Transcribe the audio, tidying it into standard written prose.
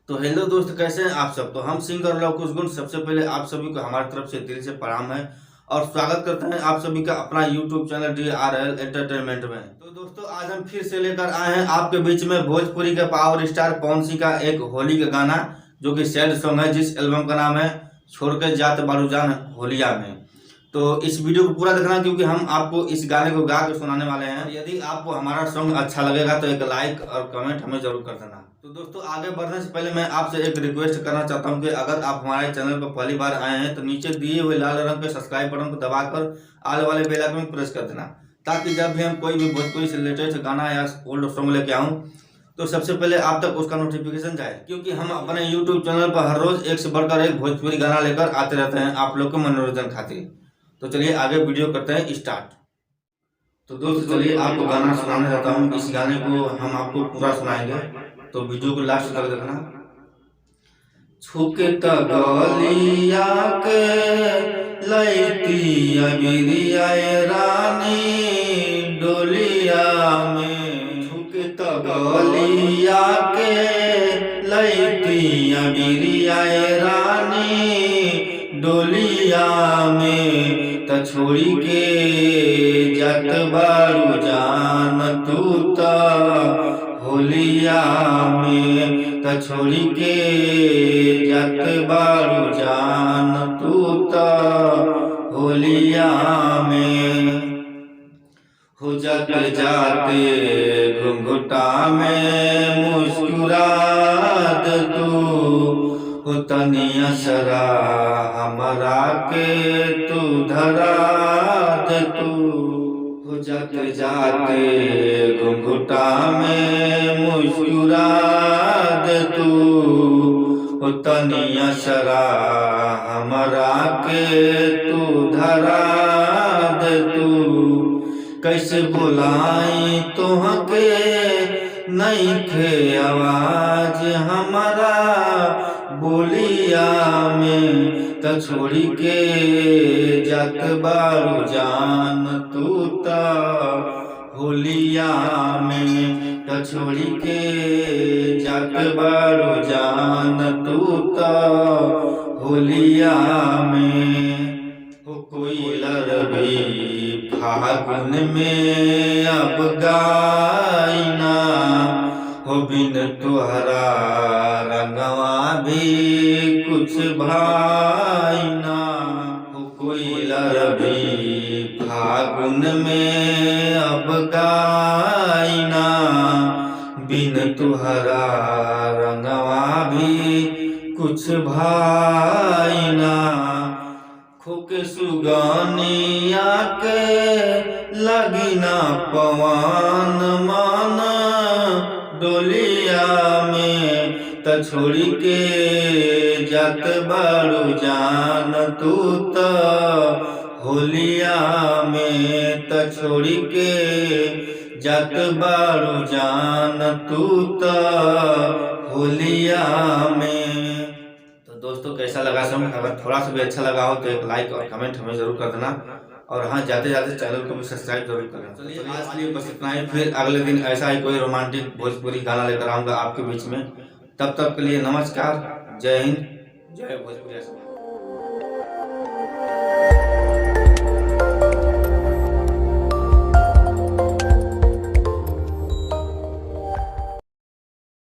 तो हेलो दोस्त, कैसे हैं आप सब। तो हम सिंगर लव कुश गुण सबसे पहले आप सभी को हमारी तरफ से दिल से प्रणाम है और स्वागत करते हैं आप सभी का अपना यूट्यूब चैनल DRL एंटरटेनमेंट में। तो दोस्तों, आज हम फिर से लेकर आए हैं आपके बीच में भोजपुरी के पावर स्टार पवन सिंह का एक होली का गाना, जो कि सैड सॉन्ग है, जिस एल्बम का नाम है छोड़ के जात बारू जान होलिया में। तो इस वीडियो को पूरा देखना, क्योंकि हम आपको इस गाने को गा के सुनाने वाले हैं। यदि आपको हमारा सॉन्ग अच्छा लगेगा तो एक लाइक और कमेंट हमें जरूर कर देना। तो दोस्तों, आगे बढ़ने से पहले मैं आपसे एक रिक्वेस्ट करना चाहता हूं कि अगर आप हमारे चैनल पर पहली बार आए हैं तो नीचे दिए हुए लाल रंग के सब्सक्राइब बटन को दबाकर आल वाले बेल आइकन प्रेस कर देना, ताकि जब भी हम कोई भी भोजपुरी से लेटेस्ट गाना या ओल्ड सॉन्ग लेके आऊँ तो सबसे पहले आप तक उसका नोटिफिकेशन जाए, क्योंकि हम अपने यूट्यूब चैनल पर हर रोज एक से बढ़कर एक भोजपुरी गाना लेकर आते रहते हैं आप लोग के मनोरंजन खातिर। तो चलिए आगे वीडियो करते हैं स्टार्ट। तो दोस्तों, चलिए आपको गाना सुनाने जाता हूँ। इस गाने को हम आपको पूरा सुनाएंगे, तो वीडियो को लास्ट तक देखना। छुके गलिया के लैती अबिरिया रानी डोलिया में, छुके गलिया के लैती अबिरिया रानी डोलिया में, त छोड़ी के जत बारू जान तू त होलिया में, त छोड़ी के जत बारू जान तू त होलिया में। हो जत जाते घुंघटा में मुस्कुरात तू, हो तनी असरा हमरा के तू धरात तू, हो जत जाते घुंघटा में मुस्कुरात तू, हो तनी असरा हमरा के तू धरात तू। कैसे बुलाई तुहके नहीं थे आवाज हमारा बोलिया में, त छोड़ी के जत बारू जान तू त होलिया में, त छोड़ी के जत बारू जान तू त होलिया में। हो कोई लरबी फागुन में अब गाइना, हो बिन तुहरा रंगवा भी कुछ भाईना, हो कोई लरबी फागुन में अब गाइना, बिन तुहरा रंगवा भी कुछ भाईना। खोके सुगानिया के लगिना पवन मन डोलिया में, त छोड़ी के जत बारू जान तू त होलिया में, त छोड़ी के जत बारू जान तू त होलिया में। दोस्तों, कैसा लगा सॉन्ग? अगर थोड़ा सा भी अच्छा लगा हो तो एक लाइक और कमेंट हमें जरूर कर देना, और हाँ, जाते जाते चैनल को भी सब्सक्राइब जरूर करना। चलिए आज के लिए बस इतना ही, फिर अगले दिन ऐसा ही कोई रोमांटिक भोजपुरी गाना लेकर आऊँगा आपके बीच में। तब तक के लिए नमस्कार, जय हिंद, जय भोजपुरी।